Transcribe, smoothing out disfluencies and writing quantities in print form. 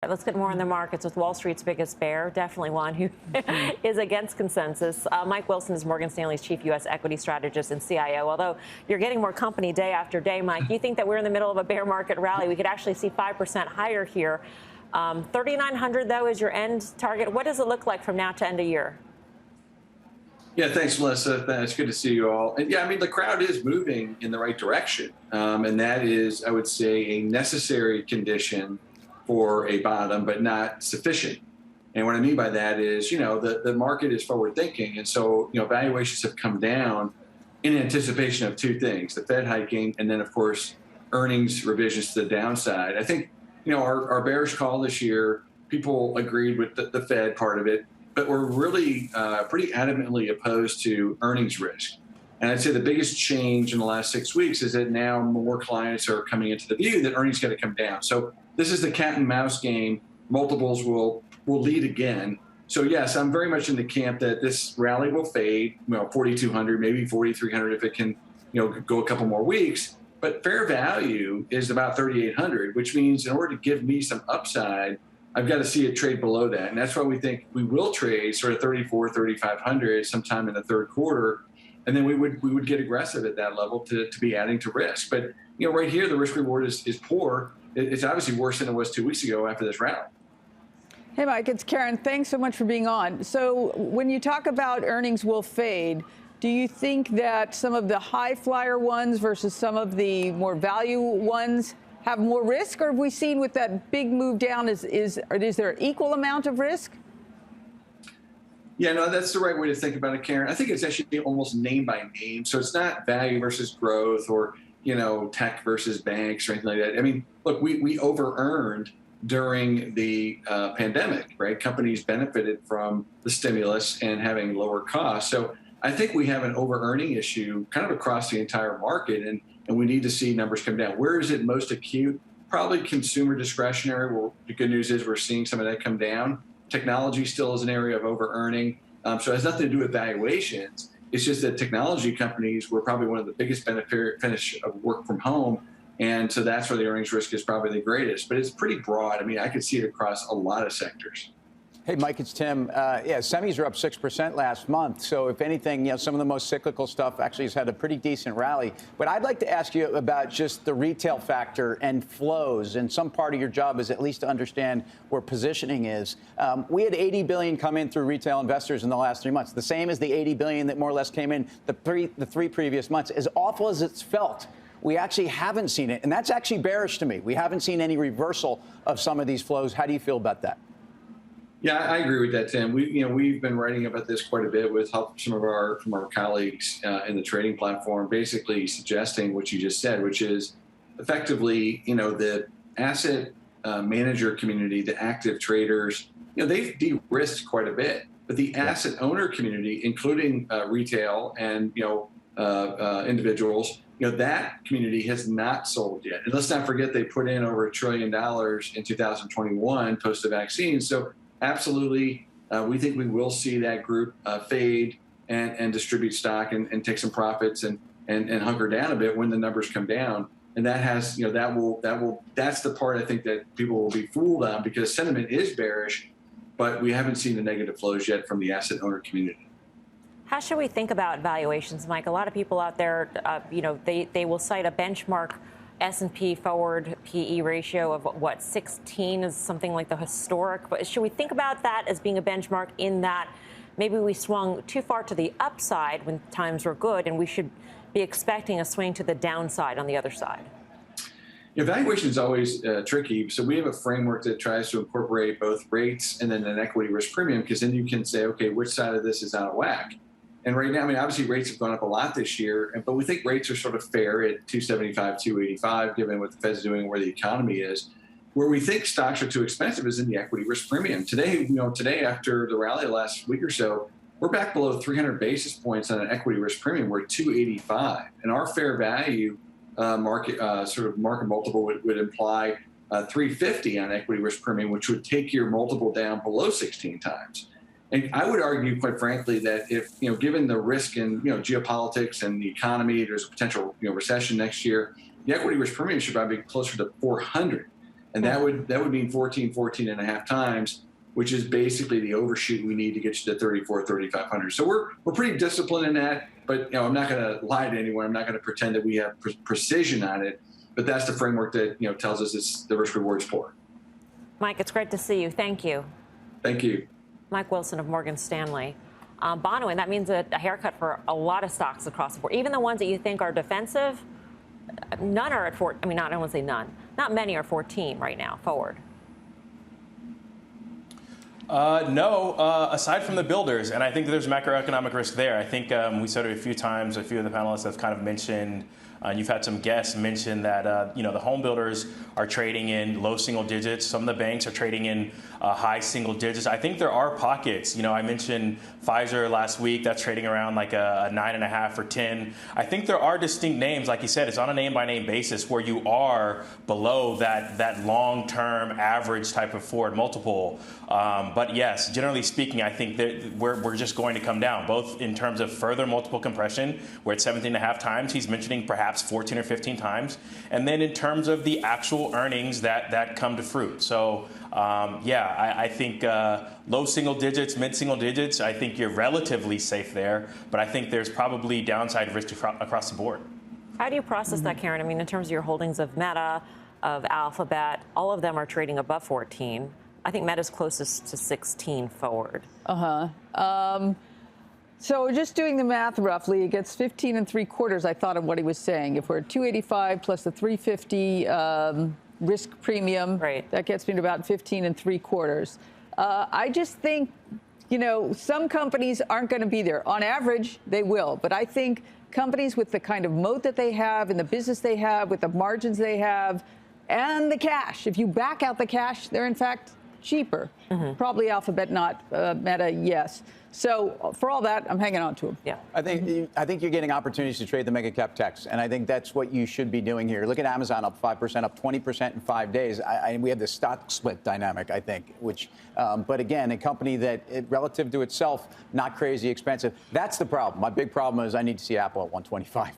Let's get more in the markets with Wall Street's biggest bear, definitely one who is against consensus. Mike Wilson is Morgan Stanley's chief U.S. equity strategist and CIO. Although you're getting more company day after day, Mike, you think that we're in the middle of a bear market rally? We could actually see 5% higher here. 3,900, though, is your end target. What does it look like from now to end of year? Yeah, thanks, Melissa. It's good to see you all. And yeah, I mean, the crowd is moving in the right direction. And that is, I would say, a necessary condition for a bottom, but not sufficient. And what I mean by that is, the market is forward thinking. And so, valuations have come down in anticipation of two things: the Fed hiking, and then, of course, earnings revisions to the downside. I think, our bearish call this year, people agreed with the Fed part of it, but we're really pretty adamantly opposed to earnings risk. And I'd say the biggest change in the last 6 weeks is that now more clients are coming into the view that earnings got to come down. So this is the cat and mouse game. Multiples will lead again. So yes, I'm very much in the camp that this rally will fade, 4,200, maybe 4,300 if it can, go a couple more weeks. But fair value is about 3,800, which means in order to give me some upside, I've got to see it trade below that. And that's why we think we will trade sort of 3,400, 3,500 sometime in the third quarter. And then we would get aggressive at that level to be adding to risk. But, right here, the risk reward is poor. It's obviously worse than it was 2 weeks ago after this rally. Hey, Mike, it's Karen. Thanks so much for being on. So when you talk about earnings will fade, do you think that some of the high flyer ones versus some of the more value ones have more risk? Or have we seen with that big move down, is there an equal amount of risk? Yeah, no, that's the right way to think about it, Karen. I think it's actually almost name by name. So it's not value versus growth or, tech versus banks or anything like that. I mean, look, we over-earned during the pandemic, right? Companies benefited from the stimulus and having lower costs. So I think we have an over-earning issue kind of across the entire market, and we need to see numbers come down. Where is it most acute? Probably consumer discretionary. Well, the good news is we're seeing some of that come down. Technology still is an area of over-earning. So it has nothing to do with valuations. It's just that technology companies were probably one of the biggest beneficiaries of work from home. And so that's where the earnings risk is probably the greatest. But it's pretty broad. I mean, I could see it across a lot of sectors. Hey, Mike, it's Tim. Yeah, semis are up 6% last month. So if anything, some of the most cyclical stuff actually has had a pretty decent rally. But I'd like to ask you about just the retail factor and flows. And some part of your job is at least to understand where positioning is. We had $80 billion come in through retail investors in the last 3 months, the same as the $80 billion that more or less came in the three previous months. As awful as it's felt, we actually haven't seen it. And that's actually bearish to me. We haven't seen any reversal of some of these flows. How do you feel about that? Yeah, I agree with that, Tim. We've been writing about this quite a bit with help from our colleagues in the trading platform, basically suggesting what you just said, which is effectively, the asset manager community, the active traders, they've de-risked quite a bit. But the asset owner community, including retail and individuals, that community has not sold yet. And let's not forget they put in over $1 trillion in 2021 post the vaccine. So absolutely, we think we will see that group fade and distribute stock and take some profits and hunker down a bit when the numbers come down. And that has, that's the part I think that people will be fooled on, because sentiment is bearish, but we haven't seen the negative flows yet from the asset owner community. How should we think about valuations, Mike? A lot of people out there, they will cite a benchmark S&P forward PE ratio of 16 is something like the historic. But should we think about that as being a benchmark in that maybe we swung too far to the upside when times were good, and we should be expecting a swing to the downside on the other side? Valuation is always tricky. So we have a framework that tries to incorporate both rates and then an equity risk premium, because then you can say, okay, which side of this is out of whack? And right now, I mean, obviously rates have gone up a lot this year, but we think rates are sort of fair at 275, 285, given what the Fed's doing and where the economy is. Where we think stocks are too expensive is in the equity risk premium. Today, after the rally last week or so, we're back below 300 basis points on an equity risk premium. We're at 285, and our fair value market multiple would imply 350 on equity risk premium, which would take your multiple down below 16 times. And I would argue, quite frankly, that if, given the risk in, geopolitics and the economy, there's a potential, recession next year, the equity risk premium should probably be closer to 400. And that would mean 14 and a half times, which is basically the overshoot we need to get you to 3,500. So we're pretty disciplined in that, but I'm not going to lie to anyone. I'm not going to pretend that we have precision on it, but that's the framework that tells us it's the risk reward's poor. Mike, it's great to see you. Thank you. Thank you. Mike Wilson of Morgan Stanley. Bono, and that means a haircut for a lot of stocks across the board. Even the ones that you think are defensive, none are at 4. I mean, I don't want to say none. Not many are 14 right now forward. No, aside from the builders, and I think there's macroeconomic risk there. I think we said it a few times. A few of the panelists have kind of mentioned, and you've had some guests mention that the home builders are trading in low single digits. Some of the banks are trading in high single digits. I think there are pockets. I mentioned Pfizer last week. That's trading around like a 9.5 or 10. I think there are distinct names, like you said. It's on a name-by-name basis where you are below that long-term average type of forward multiple. But yes, generally speaking, I think that we're just going to come down, both in terms of further multiple compression. We're at 17.5 times. He's mentioning perhaps 14 or 15 times. And then in terms of the actual earnings that come to fruit. So, I think low single digits, mid single digits, I think you're relatively safe there. But I think there's probably downside risk across the board. How do you process that, Karen? I mean, in terms of your holdings of Meta, of Alphabet, all of them are trading above 14. I think Meta's closest to 16 forward. So just doing the math roughly, it gets 15.75, I thought, of what he was saying. If we're at 285 plus the 350 risk premium, right, that gets me to about 15.75. I just think, some companies aren't going to be there. On average, they will. But I think companies with the kind of moat that they have and the business they have, with the margins they have, and the cash, if you back out the cash, they're in fact cheaper. Probably Alphabet, not Meta, yes. So for all that, I'm hanging on to them. Yeah, I think you're getting opportunities to trade the mega cap techs, and I think that's what you should be doing here. Look at Amazon, up 5%, up 20% in 5 days. We have the stock split dynamic, I think, which, but again, a company that, relative to itself, not crazy expensive. That's the problem. My big problem is I need to see Apple at 125.